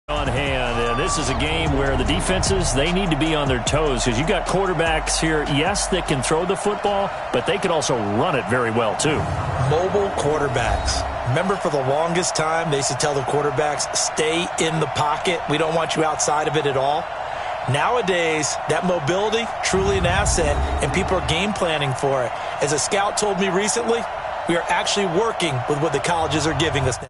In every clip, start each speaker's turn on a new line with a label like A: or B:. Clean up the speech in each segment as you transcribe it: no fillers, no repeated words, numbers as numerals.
A: On hand, and this is a game where the defenses, they need to be on their toes because you got quarterbacks here, yes, that can throw the football, but they can also run it very well too.
B: Mobile quarterbacks. Remember, for the longest time, they used to tell the quarterbacks, stay in the pocket. We don't want you outside of it at all. Nowadays, that mobility, truly an asset, and people are game planning for it. As a scout told me recently, we are actually working with what the colleges are giving us now.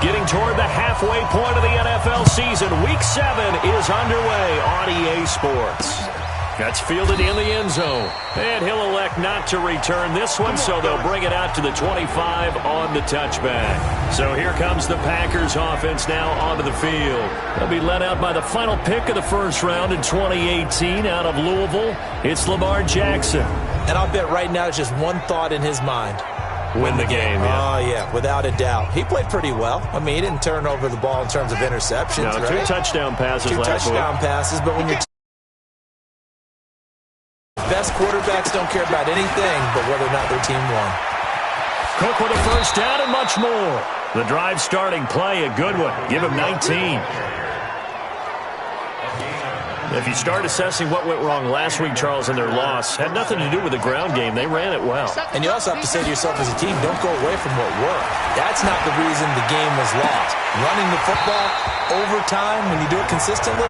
A: Getting toward the halfway point of the NFL season. Week 7 is underway on EA Sports. That's fielded in the end zone. And he'll elect not to return this one, so they'll bring it out to the 25 on the touchback. So here comes the Packers offense now onto the field. They'll be led out by the final pick of the first round in 2018 out of Louisville. It's Lamar Jackson.
B: And I'll bet right now it's just one thought in his mind.
A: Win the game, yeah.
B: Oh, yeah, without a doubt. He played pretty well. I mean, he didn't turn over the ball in terms of interceptions,
A: no,
B: right?
A: 2 touchdown passes last week.
B: 2 touchdown passes, but when you're best quarterbacks don't care about anything but whether or not their team won.
A: Cook with a first down and much more. The drive starting play, a good one. Give him 19. If you start assessing what went wrong last week, Charles, in their loss, had nothing to do with the ground game. They ran it well.
B: And you also have to say to yourself as a team, don't go away from what worked. That's not the reason the game was lost. Running the football, overtime, when you do it consistently.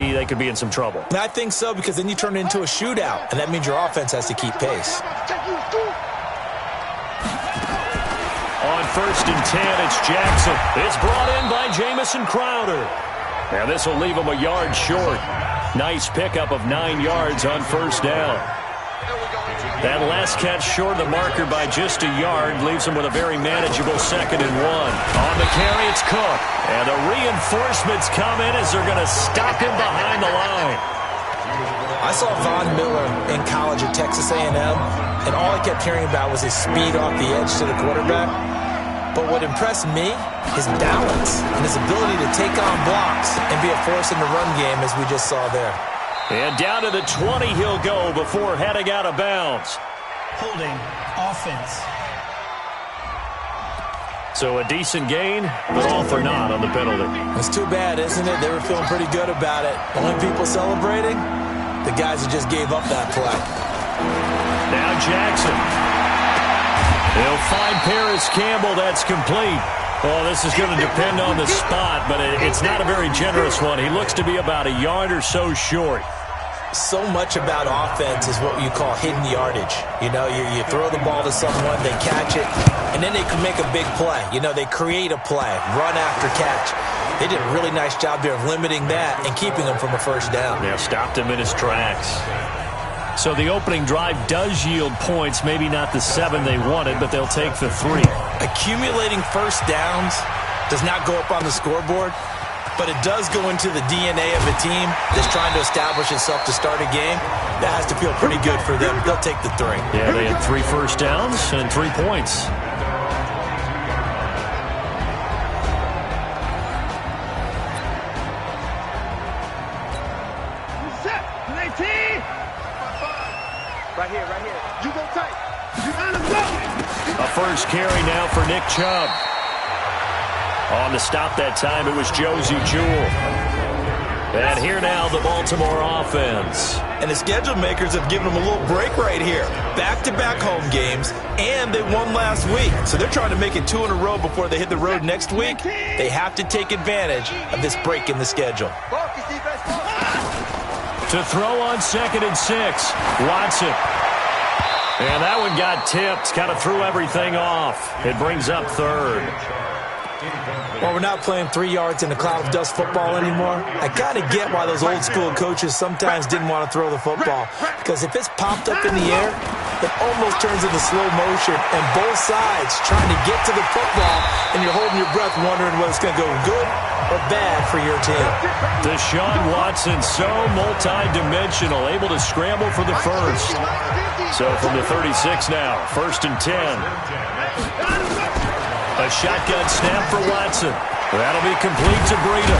A: They could be in some trouble.
B: I think so, because then you turn it into a shootout, and that means your offense has to keep pace.
A: On 1st and 10, it's Jackson. It's brought in by Jamison Crowder. Now this will leave him a yard short. Nice pickup of 9 yards on first down. That last catch short of the marker by just a yard leaves him with a very manageable 2nd and 1. On the carry, it's Cook. And the reinforcements come in as they're going to stop him behind the line.
B: I saw Von Miller in college at Texas A&M, and all I kept hearing about was his speed off the edge to the quarterback. But what impressed me, his balance and his ability to take on blocks and be a force in the run game, as we just saw there.
A: And down to the 20 he'll go before heading out of bounds.
C: Holding offense.
A: So a decent gain, but all for naught on the penalty.
B: It's too bad, isn't it? They were feeling pretty good about it. Only people celebrating, the guys who just gave up that play.
A: Now Jackson. He'll find Paris Campbell. That's complete. Well, this is going to depend on the spot, but it's not a very generous one. He looks to be about a yard or so short.
B: So much about offense is what you call hidden yardage. You know, you throw the ball to someone, they catch it, and then they can make a big play. You know, they create a play, run after catch. They did a really nice job there of limiting that and keeping him from a first down.
A: Yeah, stopped him in his tracks. So the opening drive does yield points, maybe not the 7 they wanted, but they'll take the 3.
B: Accumulating first downs does not go up on the scoreboard, but it does go into the DNA of a team that's trying to establish itself to start a game. That has to feel pretty good for them. They'll take the 3.
A: Yeah, they had 3 first downs and 3 points.
D: Right here. You go tight.
A: A first carry now for Nick Chubb. On to stop that time, it was Josie Jewell. And here now, the Baltimore offense.
B: And the schedule makers have given them a little break right here. Back-to-back home games, and they won last week. So they're trying to make it 2 in a row before they hit the road next week. They have to take advantage of this break in the schedule.
A: To throw on 2nd and 6, Watson. And that one got tipped, kind of threw everything off. It brings up 3rd.
B: Well, we're not playing 3 yards in a cloud of dust football anymore. I kind of get why those old school coaches sometimes didn't want to throw the football. Because if it's popped up in the air, it almost turns into slow motion. And both sides trying to get to the football, and you're holding your breath wondering whether it's going to go good or bad for your team.
A: Deshaun Watson, so multi-dimensional, able to scramble for the first. So from the 36 now, 1st and 10. A shotgun snap for Watson. That'll be complete to Breida.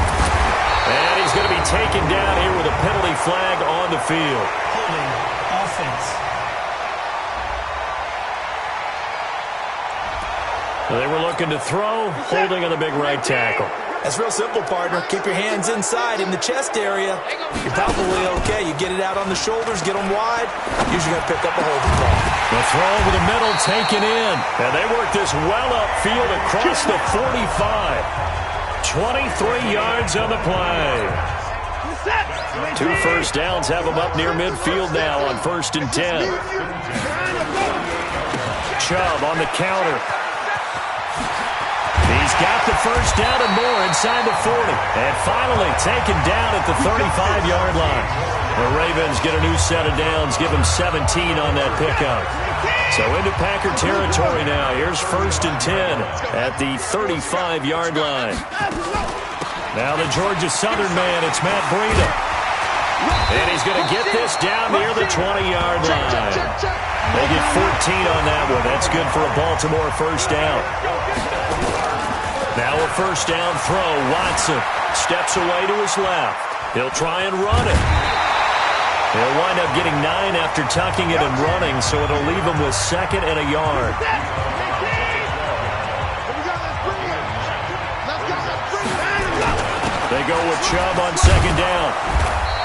A: And he's going to be taken down here with a penalty flag on the field.
C: Holding offense.
A: They were looking to throw, holding on the big right tackle.
B: That's real simple, partner. Keep your hands inside in the chest area. You're probably okay. You get it out on the shoulders, get them wide. Usually going to pick up a holding call.
A: The throw over the middle taken in. And they work this well upfield across the 45. 23 yards on the play. 2 first downs have them up near midfield now on 1st and 10. Chubb on the counter. He's got the first down and more inside the 40. And finally taken down at the 35-yard line. The Ravens get a new set of downs, give them 17 on that pickup. So into Packer territory now. Here's 1st and 10 at the 35-yard line. Now the Georgia Southern man, it's Matt Breida. And he's going to get this down near the 20-yard line. They get 14 on that one. That's good for a Baltimore first down. Now a first down throw. Watson steps away to his left. He'll try and run it. He'll wind up getting 9 after tucking it and running, so it'll leave him with 2nd and a yard. They go with Chubb on 2nd down.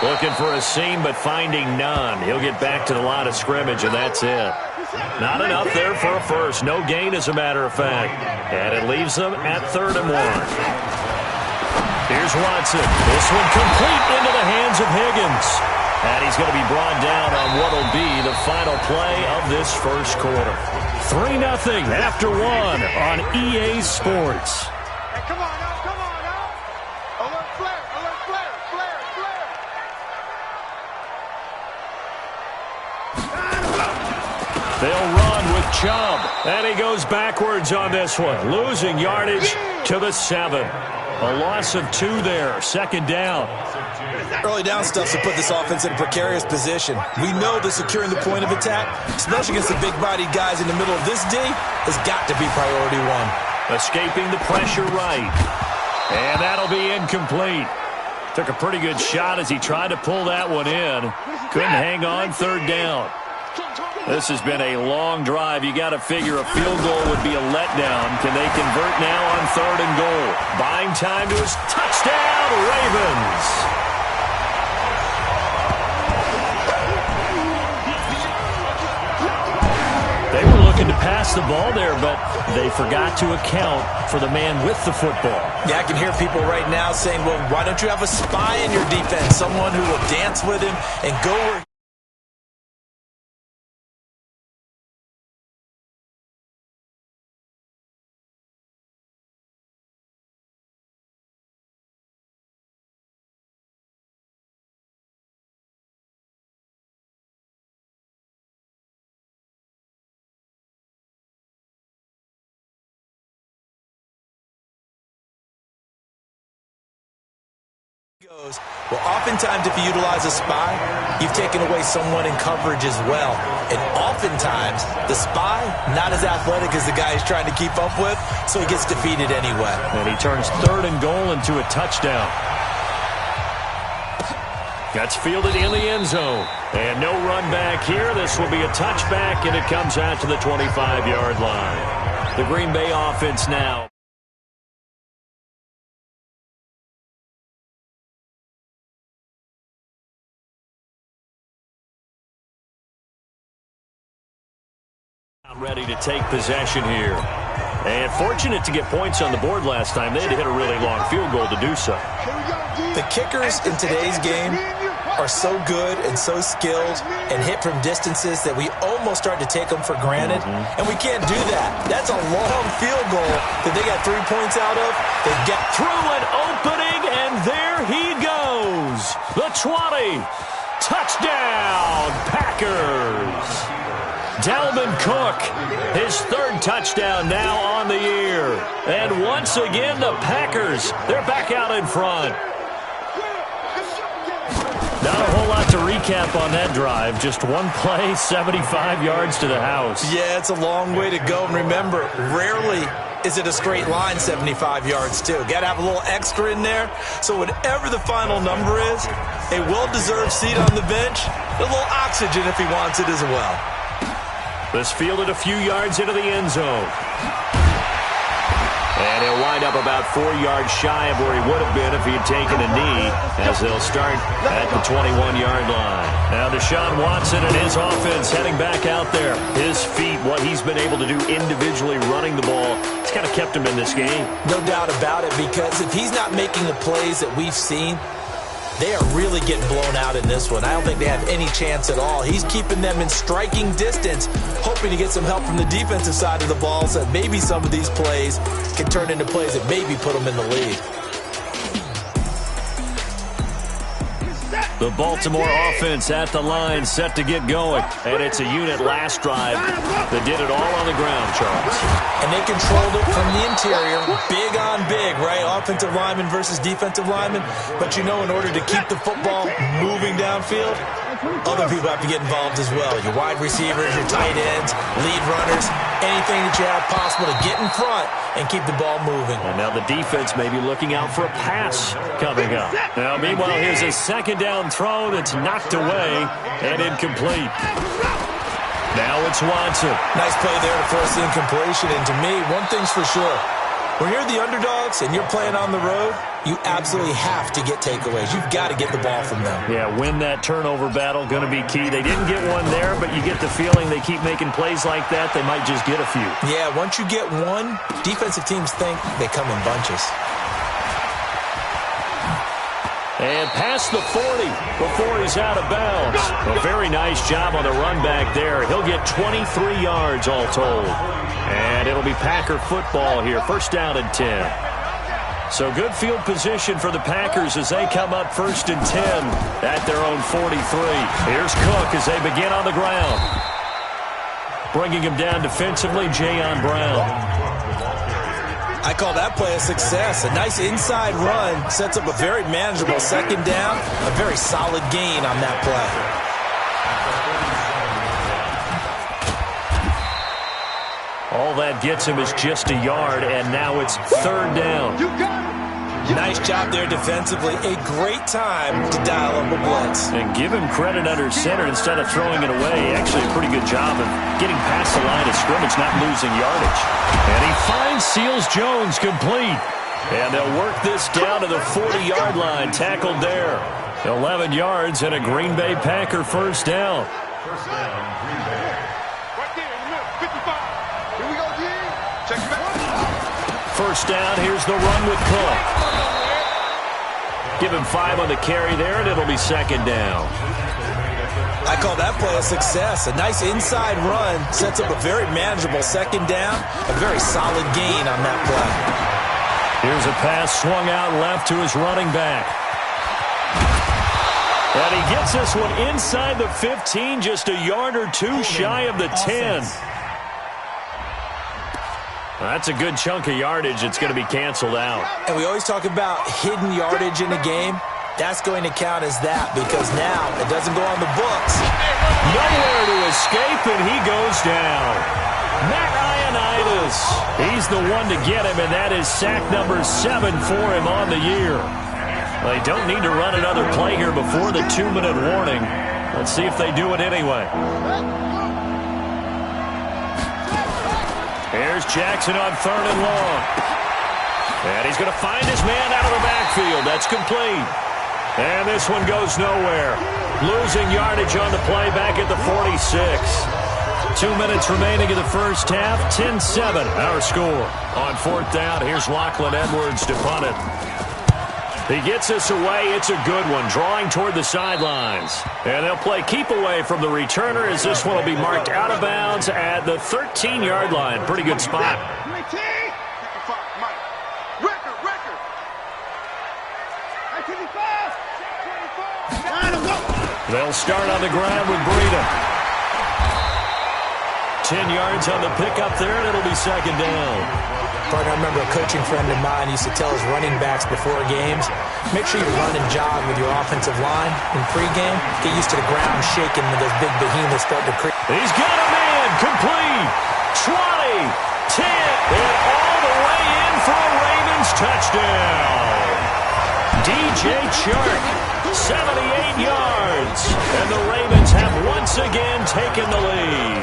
A: Looking for a seam, but finding none. He'll get back to the line of scrimmage, and that's it. Not enough there for a first. No gain, as a matter of fact. And it leaves them at 3rd and 1. Here's Watson. This one complete into the hands of Higgins. And he's going to be brought down on what will be the final play of this first quarter. 3-0 after 1 on EA Sports.
D: Hey, come on now. Alert flare.
A: They'll run with Chubb. And he goes backwards on this one. Losing yardage to the 7. A loss of 2 there. 2nd down.
B: Early down stuff to put this offense in a precarious position. We know that securing the point of attack, especially against the big-bodied guys in the middle of this D, has got to be priority 1.
A: Escaping the pressure right. And that'll be incomplete. Took a pretty good shot as he tried to pull that one in. Couldn't hang on 3rd down. This has been a long drive. You got to figure a field goal would be a letdown. Can they convert now on 3rd and goal? Buying time to his touchdown, Ravens. They were looking to pass the ball there, but they forgot to account for the man with the football.
B: Yeah, I can hear people right now saying, well, why don't you have a spy in your defense, someone who will dance with him and go where goes. Well, oftentimes if you utilize a spy, you've taken away someone in coverage as well. And oftentimes, the spy, not as athletic as the guy he's trying to keep up with, so he gets defeated anyway.
A: And he turns 3rd and goal into a touchdown. Gets fielded in the end zone. And no run back here. This will be a touchback, and it comes out to the 25-yard line. The Green Bay offense now. Ready to take possession here. And fortunate to get points on the board last time. They had to hit a really long field goal to do so.
B: The kickers in today's game are so good and so skilled and hit from distances that we almost start to take them for granted. And we can't do that. That's a long field goal that they got 3 points out of. They get
A: through an opening, and there he goes. The 20. Touchdown, Packers. Dalvin Cook, his 3rd touchdown now on the year. And once again, the Packers, they're back out in front. Not a whole lot to recap on that drive. Just one play, 75 yards to the house.
B: Yeah, it's a long way to go. And remember, rarely is it a straight line 75 yards, too. Got to have a little extra in there. So whatever the final number is, a well-deserved seat on the bench, a little oxygen if he wants it as well.
A: This fielded a few yards into the end zone. And he'll wind up about 4 yards shy of where he would have been if he had taken a knee, as they'll start at the 21-yard line. Now Deshaun Watson and his offense heading back out there. His feet, what he's been able to do individually running the ball, it's kind of kept him in this game.
B: No doubt about it, because if he's not making the plays that we've seen, they are really getting blown out in this one. I don't think they have any chance at all. He's keeping them in striking distance, hoping to get some help from the defensive side of the ball so that maybe some of these plays can turn into plays that maybe put them in the lead.
A: The Baltimore offense at the line, set to get going. And it's a unit last drive that did it all on the ground, Charles.
B: And they controlled it from the interior, big on big, right? Offensive lineman versus defensive lineman. But you know, in order to keep the football moving downfield, other people have to get involved as well. Your wide receivers, your tight ends, lead runners, anything that you have possible to get in front and keep the ball moving.
A: And now the defense may be looking out for a pass coming up. Now, meanwhile, here's a 2nd down throw that's knocked away and incomplete. Now it's Watson.
B: Nice play there to force the incompletion. And to me, one thing's for sure. When you're the underdogs and you're playing on the road, you absolutely have to get takeaways. You've got to get the ball from them.
A: Yeah, win that turnover battle, going to be key. They didn't get one there, but you get the feeling they keep making plays like that, they might just get a few.
B: Yeah, once you get one, defensive teams think they come in bunches.
A: And past the 40 before he's out of bounds. A very nice job on the run back there. He'll get 23 yards all told. And it'll be Packer football here. 1st down and 10. So good field position for the Packers as they come up 1st and 10 at their own 43. Here's Cook as they begin on the ground. Bringing him down defensively, Jayon Brown.
B: I call that play a success. A nice inside run sets up a very manageable 2nd down. A very solid gain on that play.
A: All that gets him is just a yard, and now it's 3rd down.
B: Nice job there defensively. A great time to dial up a blitz.
A: And give him credit under center instead of throwing it away. Actually, a pretty good job of getting past the line of scrimmage, not losing yardage. And he finds Seals-Jones complete. And they'll work this down to the 40-yard line. Tackled there. 11 yards and a Green Bay Packer 1st down.
D: First down, Green Bay. Right there in the middle, 55. Here we go, G. Check it back.
A: 1st down, here's the run with Cook. Give him 5 on the carry there, and it'll be 2nd down.
B: I call that play a success. A nice inside run sets up a very manageable 2nd down. A very solid gain on that play.
A: Here's a pass swung out left to his running back. And he gets this one inside the 15, just a yard or two shy of the 10. That's a good chunk of yardage. It's going to be canceled out.
B: And we always talk about hidden yardage in a game. That's going to count as that because now it doesn't go on the books.
A: Nowhere to escape, and he goes down. Matt Ioannidis, he's the one to get him, and that is sack number 7 for him on the year. They don't need to run another play here before the 2-minute warning. Let's see if they do it anyway. Here's Jackson on 3rd and long. And he's going to find his man out of the backfield. That's complete. And this one goes nowhere. Losing yardage on the play back at the 46. 2 minutes remaining in the first half. 10-7 our score. On 4th down, here's Lachlan Edwards to punt it. He gets us away. It's a good one, drawing toward the sidelines. And they'll play keep away from the returner as this one will be marked out of bounds at the 13-yard line. Pretty good spot. They'll start on the ground with Breida. 10 yards on the pickup there, and it'll be 2nd down.
B: Partner, I remember a coaching friend of mine used to tell his running backs before games, make sure you run and jog with your offensive line in pregame. Get used to the ground shaking when those big behemoths start to creep.
A: He's got a man, complete, 20, 10, and all the way in for a Ravens touchdown. DJ Chark, 78 yards, and the Ravens have once again taken the lead.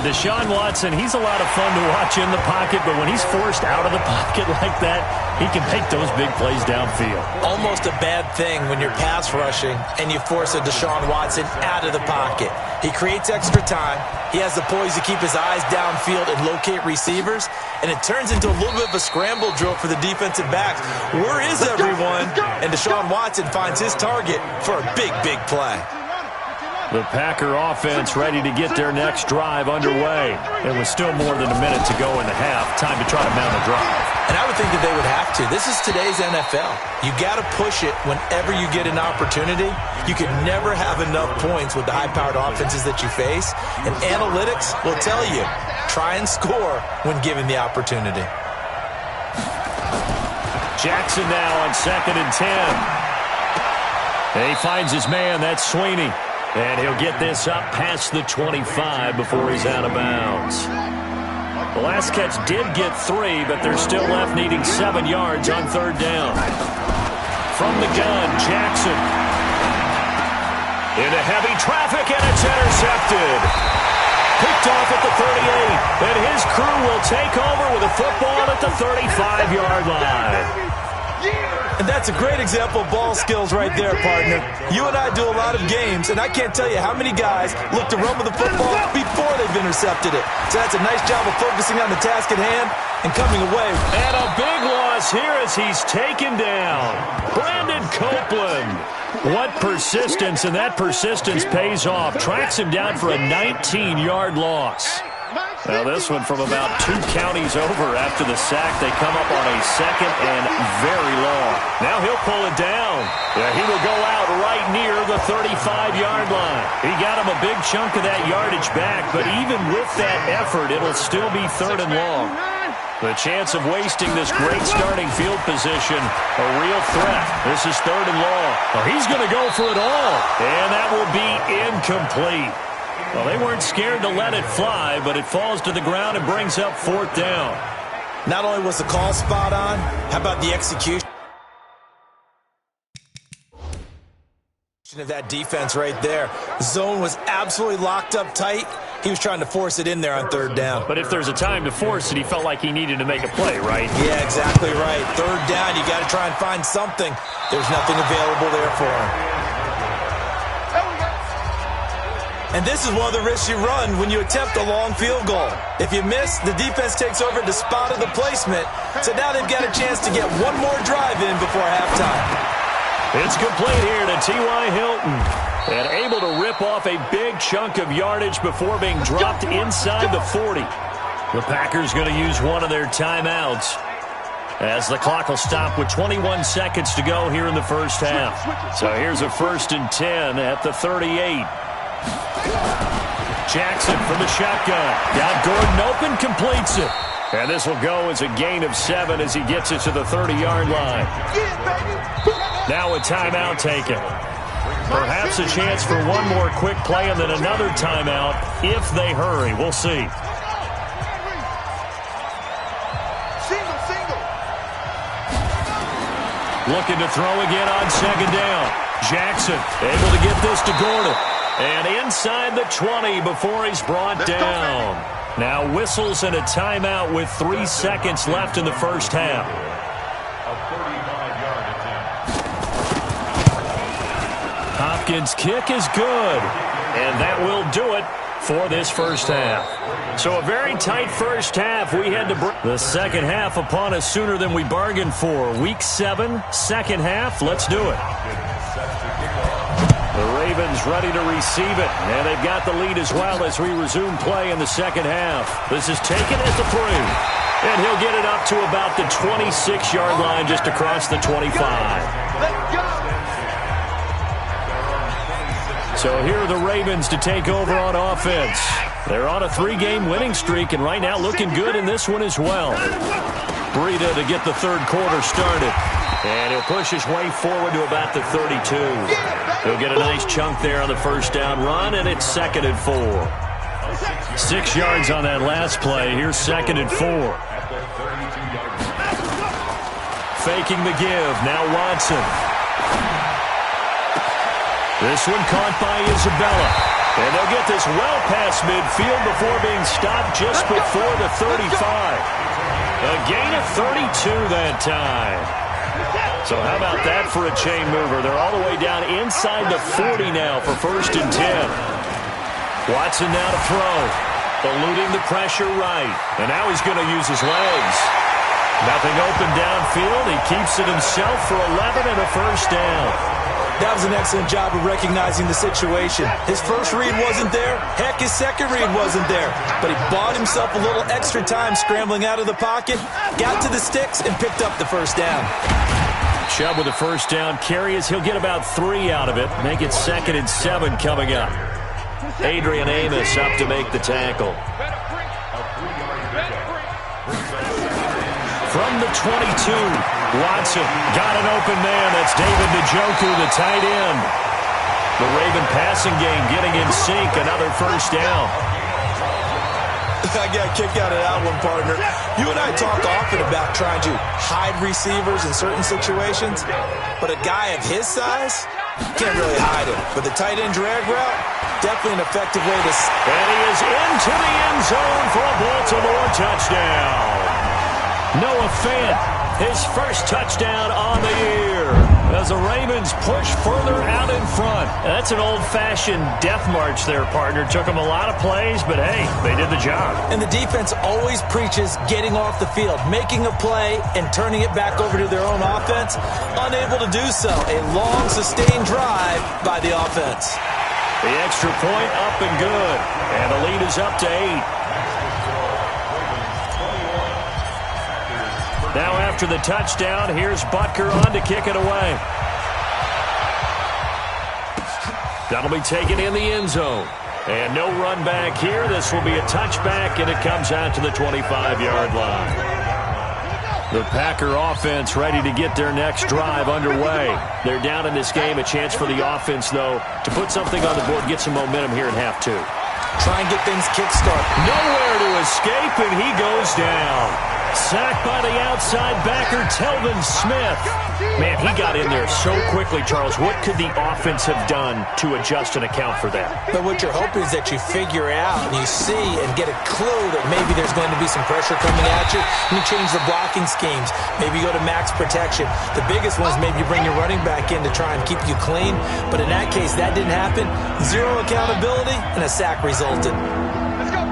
A: Deshaun Watson, he's a lot of fun to watch in the pocket, but when he's forced out of the pocket like that, he can make those big plays downfield.
B: Almost a bad thing when you're pass rushing and you force a Deshaun Watson out of the pocket. He creates extra time. He has the poise to keep his eyes downfield and locate receivers, and it turns into a little bit of a scramble drill for the defensive backs. Where is everyone? And Deshaun Watson finds his target for a big, big play.
A: The Packer offense ready to get their next drive underway. It was still more than a minute to go in the half. Time to try to mount a drive.
B: And I would think that they would have to. This is today's NFL. You got to push it whenever you get an opportunity. You can never have enough points with the high-powered offenses that you face. And analytics will tell you, try and score when given the opportunity.
A: Jackson now on 2nd and 10. He finds his man. That's Sweeney. And he'll get this up past the 25 before he's out of bounds. The last catch did get 3, but they're still left needing 7 yards on 3rd down. From the gun, Jackson. Into heavy traffic, and it's intercepted. Picked off at the 38, and his crew will take over with a football at the 35-yard line.
B: And that's a great example of ball skills right there, partner. You and I do a lot of games, and I can't tell you how many guys look to run with the football before they've intercepted it. So that's a nice job of focusing on the task at hand and coming away.
A: And a big loss here as he's taken down. Brandon Copeland. What persistence, and that persistence pays off. Tracks him down for a 19-yard loss. Now this one from about 2 counties over after the sack. They come up on a 2nd and very long. Now he'll pull it down. Yeah, he will go out right near the 35-yard line. He got him a big chunk of that yardage back, but even with that effort, it'll still be 3rd and long. The chance of wasting this great starting field position, a real threat. This is 3rd and long. Well, he's going to go for it all, and that will be incomplete. Well, they weren't scared to let it fly, but it falls to the ground and brings up 4th down.
B: Not only was the call spot on, how about the execution of that defense right there? Zone was absolutely locked up tight. He was trying to force it in there on 3rd down.
A: But if there's a time to force it, he felt like he needed to make a play, right?
B: Yeah, exactly right. 3rd down, you got to try and find something. There's nothing available there for him. And this is one of the risks you run when you attempt a long field goal. If you miss, the defense takes over the spot of the placement. So now they've got a chance to get one more drive in before halftime.
A: It's complete here to T.Y. Hilton. And able to rip off a big chunk of yardage before being dropped inside the 40. The Packers going to use one of their timeouts as the clock will stop with 21 seconds to go here in the first half. So here's a 1st and 10 at the 38. Jackson from the shotgun. Got Gordon open, completes it. And this will go as a gain of 7 as he gets it to the 30-yard line. Now a timeout taken. Perhaps a chance for one more quick play and then another timeout if they hurry. We'll see. Looking to throw again on second down. Jackson able to get this to Gordon. And inside the 20 before he's brought down. Now whistles and a timeout with 3 seconds left in the first half. Hopkins' kick is good. And that will do it for this first half. So a very tight first half. We had to bring the second half upon us sooner than we bargained for. Week 7, second half. Let's do it. The Ravens ready to receive it. And they've got the lead as well as we resume play in the second half. This is taken at the 3. And he'll get it up to about the 26-yard line just across the 25.
D: Let's go.
A: So here are the Ravens to take over on offense. They're on a 3-game winning streak, and right now looking good in this one as well. Breida to get the third quarter started. And he'll push his way forward to about the 32. He'll get a nice chunk there on the first down run, and it's 2nd and 4. 6 yards on that last play. Here's 2nd and 4. Faking the give. Now Watson. This one caught by Isabella. And they'll get this well past midfield before being stopped just before the 35. A gain of 32 that time. So how about that for a chain mover? They're all the way down inside the 40 now for 1st and 10. Watson now to throw. Eluding the pressure right. And now he's going to use his legs. Nothing open downfield. He keeps it himself for 11 and a first down.
B: That was an excellent job of recognizing the situation. His first read wasn't there. Heck, his second read wasn't there. But he bought himself a little extra time scrambling out of the pocket, got to the sticks, and picked up the first down.
A: Chubb with a first down carry as he'll get about 3 out of it. Make it 2nd and 7 coming up. Adrian Amos up to make the tackle. From the 22, Watson got an open man. That's David Njoku, the tight end. The Raven passing game getting in sync. Another first down.
B: I got a kick out of that one, partner. You and I talk often about trying to hide receivers in certain situations, but a guy of his size can't really hide him. But the tight end drag route, definitely an effective way to...
A: And he is into the end zone for a Baltimore touchdown. Noah Fant, his first touchdown on the year as the Ravens push further out in front. That's an old-fashioned death march there, partner. Took them a lot of plays, but hey, they did the job.
B: And the defense always preaches getting off the field, making a play, and turning it back over to their own offense. Unable to do so. A long, sustained drive by the offense.
A: The extra point up and good. And the lead is up to 8. Now after the touchdown, here's Butker on to kick it away. That'll be taken in the end zone. And no run back here. This will be a touchback, and it comes out to the 25-yard line. The Packer offense ready to get their next drive underway. They're down in this game. A chance for the offense, though, to put something on the board, get some momentum here in half 2.
B: Try and get things kick-started.
A: Nowhere to escape, and he goes down. Sacked by the outside backer, Telvin Smith. Man, he got in there so quickly, Charles. What could the offense have done to adjust and account for that?
B: But what you're hoping is that you figure out and you see and get a clue that maybe there's going to be some pressure coming at you. And you change the blocking schemes. Maybe you go to max protection. The biggest one is maybe you bring your running back in to try and keep you clean. But in that case, that didn't happen. Zero accountability, and a sack resulted.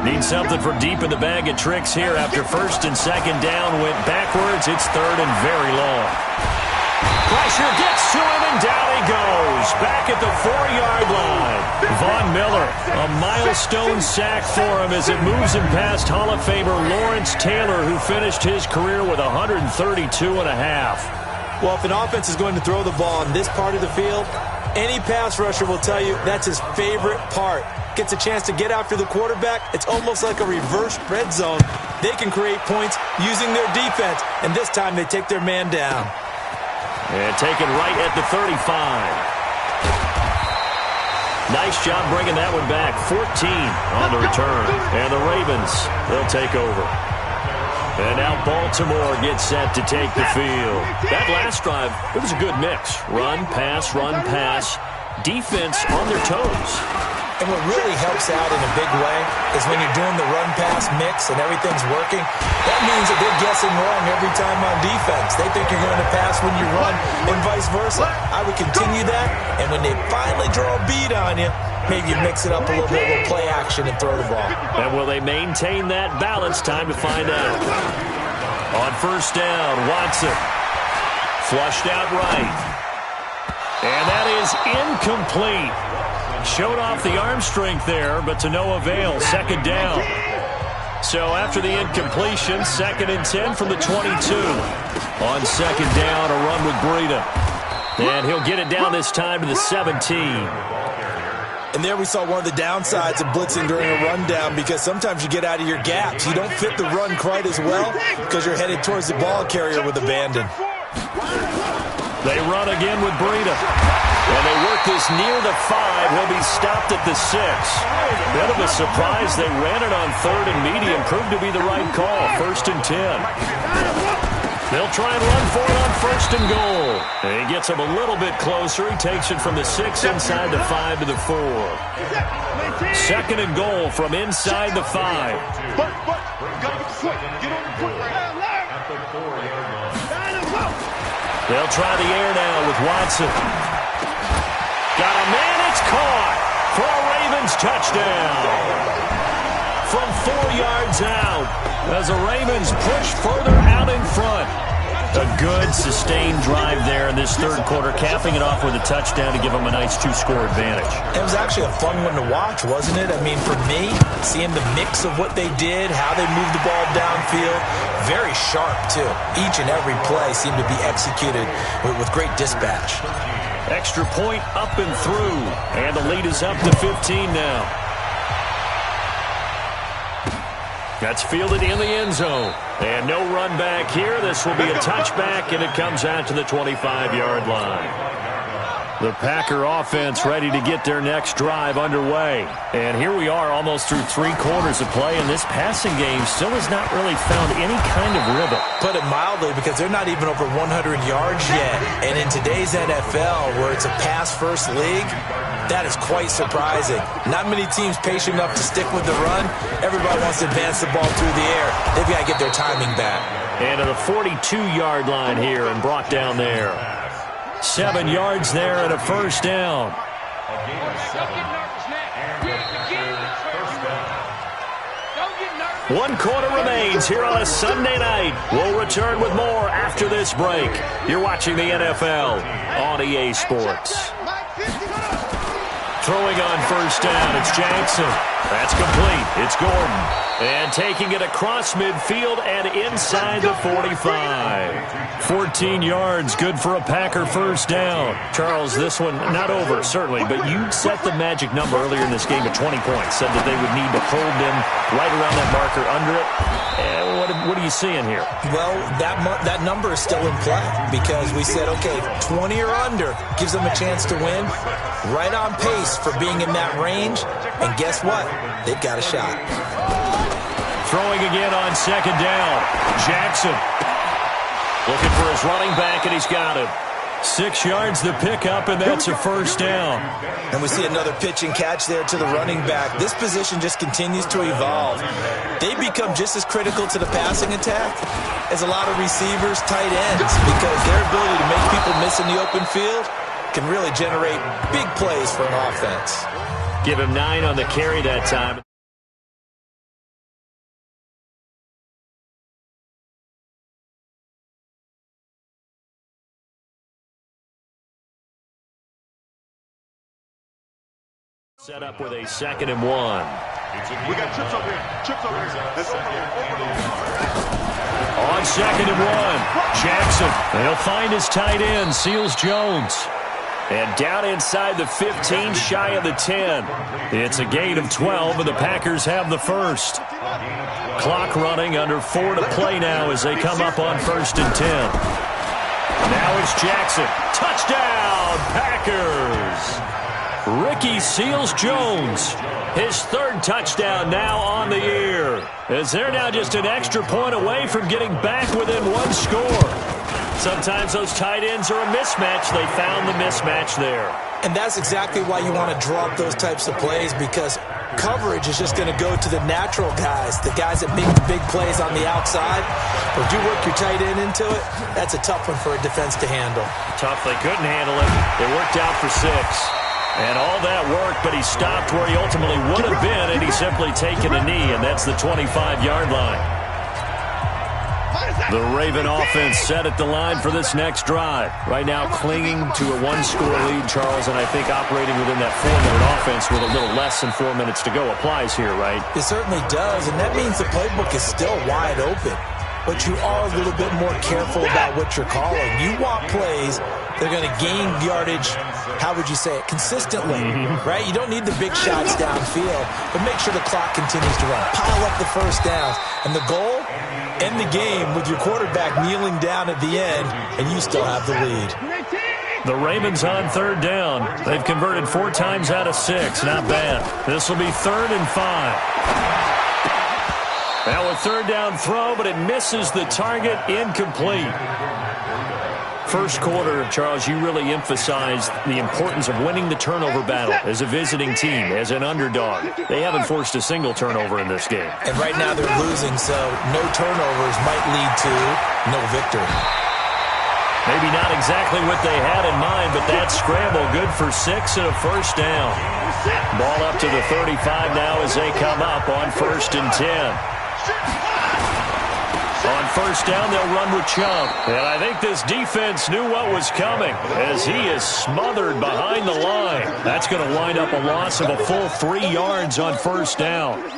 A: Need something for deep in the bag of tricks here after 1st and 2nd down. Went backwards. It's 3rd and very long. Pressure gets to him, and down he goes. Back at the 4-yard line. Von Miller, a milestone sack for him as it moves him past Hall of Famer Lawrence Taylor, who finished his career with 132 and a half.
B: Well, if an offense is going to throw the ball in this part of the field, any pass rusher will tell you that's his favorite part. gets a chance to get after the quarterback, it's almost like a reverse red zone. They can create points using their defense, and this time they take their man down.
A: And taken right at the 35. Nice job bringing that one back. 14 on the return. And the Ravens, they'll take over. And now Baltimore gets set to take the field. That last drive, it was a good mix. Run, pass, defense on their toes.
B: And what really helps out in a big way is when you're doing the run-pass mix and everything's working, that means that they're guessing wrong every time on defense. They think you're going to pass when you run and vice versa. I would continue that, and when they finally draw a beat on you, maybe you mix it up a little bit with play action and throw the ball.
A: And will they maintain that balance? Time to find out. On first down, Watson. Flushed out right. And that is incomplete. Showed off the arm strength there, but to no avail. Second down. So after the incompletion, 2nd and 10 from the 22. On second down, a run with Breida. And he'll get it down this time to the 17.
B: And there we saw one of the downsides of blitzing during a rundown, because sometimes you get out of your gaps. You don't fit the run quite as well because you're headed towards the ball carrier with abandon.
A: They run again with Breida. And they work this near the 5. He'll be stopped at the 6. Bit of a surprise. They ran it on 3rd and medium. Proved to be the right call. 1st and 10. They'll try and run for it on 1st and goal. And he gets him a little bit closer. He takes it from the 6 inside the 5 to the 4. 2nd and goal from inside the 5. They'll try the air now with Watson. Got a man, it's caught for a Ravens touchdown. From 4 yards out as the Ravens push further out in front. A good, sustained drive there in this 3rd quarter, capping it off with a touchdown to give them a nice 2-score advantage.
B: It was actually a fun one to watch, wasn't it? I mean, for me, seeing the mix of what they did, how they moved the ball downfield, very sharp, too. Each and every play seemed to be executed with great dispatch.
A: Extra point up and through, and the lead is up to 15 now. That's fielded in the end zone. And no run back here. This will be a touchback, and it comes out to the 25-yard line. The Packer offense ready to get their next drive underway. And here we are almost through 3 quarters of play, and this passing game still has not really found any kind of rhythm.
B: Put it mildly, because they're not even over 100 yards yet. And in today's NFL, where it's a pass-first league, that is quite surprising. Not many teams patient enough to stick with the run. Everybody wants to advance the ball through the air. They've got to get their timing back.
A: And at the 42-yard line here and brought down there. 7 yards there and a first down. One quarter remains here on a Sunday night. We'll return with more after this break. You're watching the NFL on EA Sports. Throwing on first down, it's Jackson. That's complete. It's Gordon. And taking it across midfield and inside the 45. 14 yards, good for a Packer first down. Charles, this one not over, certainly, but you set the magic number earlier in this game at 20 points. Said that they would need to hold them right around that marker under it. What are you seeing here?
B: Well, that number is still in play, because we said, okay, 20 or under gives them a chance to win. Right on pace for being in that range. And guess what? They've got a shot.
A: Throwing again on second down. Jackson looking for his running back, and he's got him. 6 yards the pickup, and that's a first down.
B: And we see another pitch and catch there to the running back. This position just continues to evolve. They become just as critical to the passing attack as a lot of receivers, tight ends, because their ability to make people miss in the open field can really generate big plays for an offense.
A: Give him 9 on the carry that time. Set up with a 2nd and 1.
D: We got chips over here. Chips over here. Let's open them.
A: On 2nd and 1, Jackson. They'll find his tight end, Seals Jones. And down inside the 15, shy of the 10. It's a gain of 12, and the Packers have the first. Clock running, under 4 to play now as they come up on 1st and 10. Now it's Jackson. Touchdown, Packers! Ricky Seals-Jones, his 3rd touchdown now on the year, as they're now just an extra point away from getting back within 1 score. Sometimes those tight ends are a mismatch. They found the mismatch there.
B: And that's exactly why you want to draw up those types of plays, because coverage is just going to go to the natural guys, the guys that make the big plays on the outside. But if you work your tight end into it, that's a tough one for a defense to handle.
A: Tough. They couldn't handle it. It worked out for 6. And all that worked, but he stopped where he ultimately would have been, and he's simply taken a knee, and that's the 25-yard line. The Raven offense set at the line for this next drive. Right now clinging to a 1-score lead, Charles, and I think operating within that 4-minute offense with a little less than 4 minutes to go applies here, right?
B: It certainly does, and that means the playbook is still wide open. But you are a little bit more careful about what you're calling. You want plays that are going to gain yardage, how would you say it, consistently, right? You don't need the big shots downfield, but make sure the clock continues to run. Pile up the first downs. And the goal? End the game with your quarterback kneeling down at the end, and you still have the lead.
A: The Ravens on 3rd down. They've converted 4 times out of 6. Not bad. This will be 3rd and 5. Now a 3rd down throw, but it misses the target, incomplete. First quarter, Charles, you really emphasized the importance of winning the turnover battle as a visiting team, as an underdog. They haven't forced a single turnover in this game.
B: And right now they're losing, so no turnovers might lead to no victory.
A: Maybe not exactly what they had in mind, but that scramble good for 6 and a 1st down. Ball up to the 35 now as they come up on 1st and 10. On 1st down, they'll run with Chubb. And I think this defense knew what was coming as he is smothered behind the line. That's going to wind up a loss of a full 3 yards on 1st down.
D: Hey,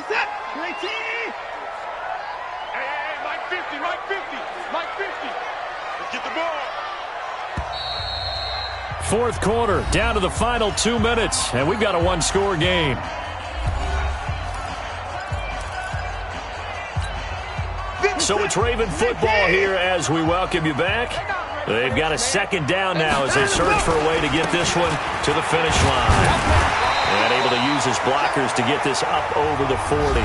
D: Mike 50, Mike 50, Mike 50. Let's get the ball.
A: 4th quarter, down to the final 2 minutes, and we've got a 1-score game. So it's Raven football here as we welcome you back. They've got a 2nd down now as they search for a way to get this one to the finish line. And able to use his blockers to get this up over the 40.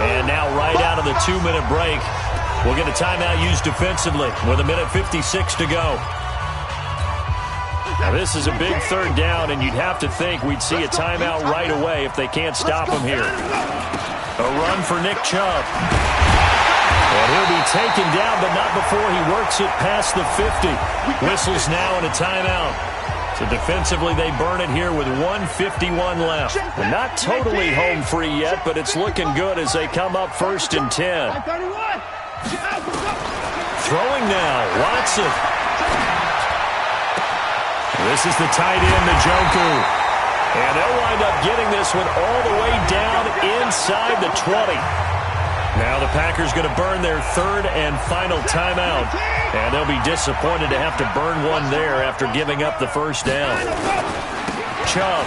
A: And now right out of the 2-minute break, we'll get a timeout used defensively with 1:56 to go. Now this is a big 3rd down, and you'd have to think we'd see a timeout right away if they can't stop him here. A run for Nick Chubb. And he'll be taken down, but not before he works it past the 50. Whistles now in a timeout. So defensively, they burn it here with 1:51 left. And not totally home free yet, but it's looking good as they come up 1st and 10. Throwing now, Watson. This is the tight end, Njoku. And they'll wind up getting this one all the way down inside the 20. Now the Packers going to burn their 3rd and final timeout. And they'll be disappointed to have to burn one there after giving up the 1st down. Chubb.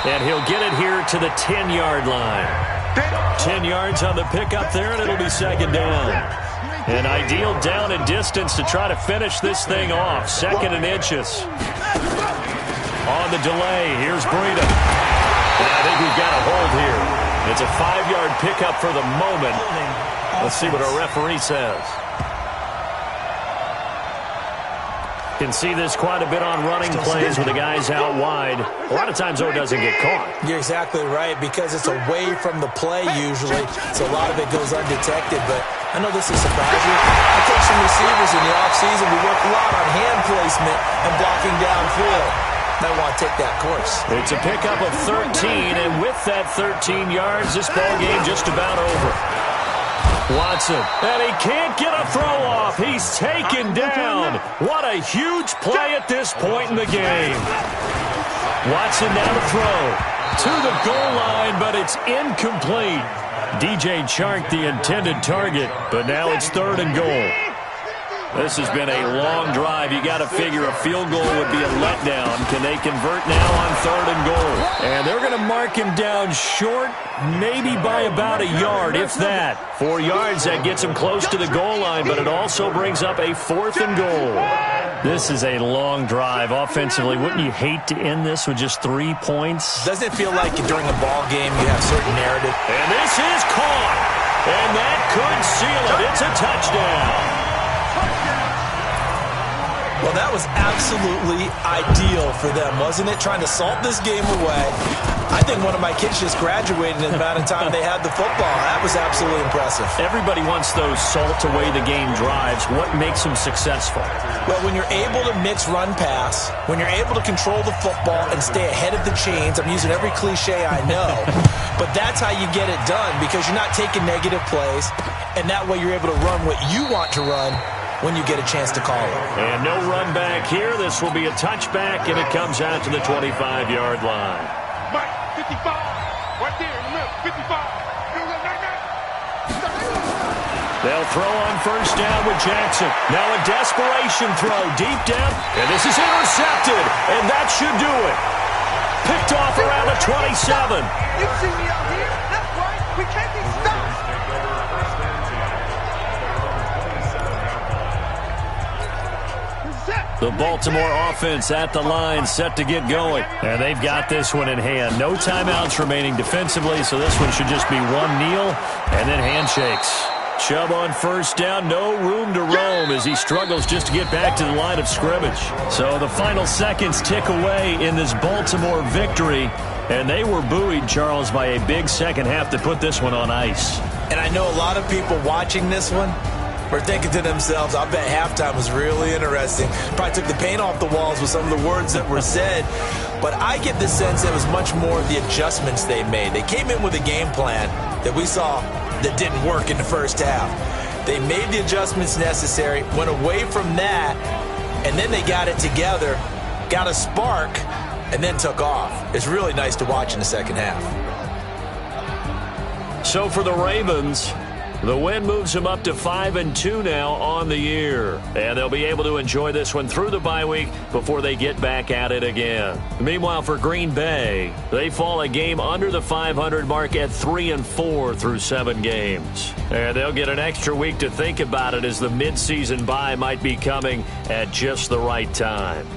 A: And he'll get it here to the 10-yard line. 10 yards on the pickup there, and it'll be 2nd down. An ideal down and distance to try to finish this thing off. 2nd and inches. On the delay, here's Breida. And I think we've got a hold here. It's a 5-yard pickup for the moment. Let's see what our referee says. Can see this quite a bit on running plays with the guys out wide. A lot of times, though, it doesn't get caught.
B: You're exactly right, because it's away from the play usually, so a lot of it goes undetected. But I know this will surprise you. I coach some receivers in the offseason. We work a lot on hand placement and blocking downfield. Might want to take that course.
A: It's a pickup of 13, and with that 13 yards, this ball game just about over. Watson, and he can't get a throw off. He's taken down. What a huge play at this point in the game. Watson now to throw to the goal line, but it's incomplete. DJ Chark, the intended target, but now it's 3rd and goal. This has been a long drive. You got to figure a field goal would be a letdown. Can they convert now on 3rd and goal? And they're going to mark him down short, maybe by about a yard, if that. 4 yards, that gets him close to the goal line, but it also brings up a 4th and goal. This is a long drive offensively. Wouldn't you hate to end this with just 3 points?
B: Doesn't it feel like during a ball game you have certain narrative?
A: And this is caught. And that could seal it. It's a touchdown.
B: Well, that was absolutely ideal for them, wasn't it? Trying to salt this game away. I think one of my kids just graduated in the amount of time they had the football. That was absolutely impressive.
A: Everybody wants those salt away the game drives. What makes them successful?
B: Well, when you're able to mix run-pass, when you're able to control the football and stay ahead of the chains, I'm using every cliche I know, but that's how you get it done because you're not taking negative plays, and that way you're able to run what you want to run when you get a chance to call it.
A: And no run back here. This will be a touchback, and it comes out to the 25-yard line.
D: Mike, 55. Right there in the middle, 55.
A: They'll throw on 1st down with Jackson. Now a desperation throw deep down, and this is intercepted, and that should do it. Picked off around the 27.
E: You see me out here? That's right. We can't be stopped.
A: The Baltimore offense at the line, set to get going. And they've got this one in hand. No timeouts remaining defensively, so this one should just be one kneel and then handshakes. Chubb on 1st down, no room to roam as he struggles just to get back to the line of scrimmage. So the final seconds tick away in this Baltimore victory. And they were buoyed, Charles, by a big second half to put this one on ice.
B: And I know a lot of people watching this one are thinking to themselves, I bet halftime was really interesting. Probably took the paint off the walls with some of the words that were said. But I get the sense it was much more of the adjustments they made. They came in with a game plan that we saw that didn't work in the first half. They made the adjustments necessary, went away from that, and then they got it together, got a spark, and then took off. It's really nice to watch in the second half.
A: So for the Ravens, the win moves them up to 5-2 now on the year. And they'll be able to enjoy this one through the bye week before they get back at it again. Meanwhile, for Green Bay, they fall a game under the 500 mark at 3-4 through 7 games. And they'll get an extra week to think about it as the midseason bye might be coming at just the right time.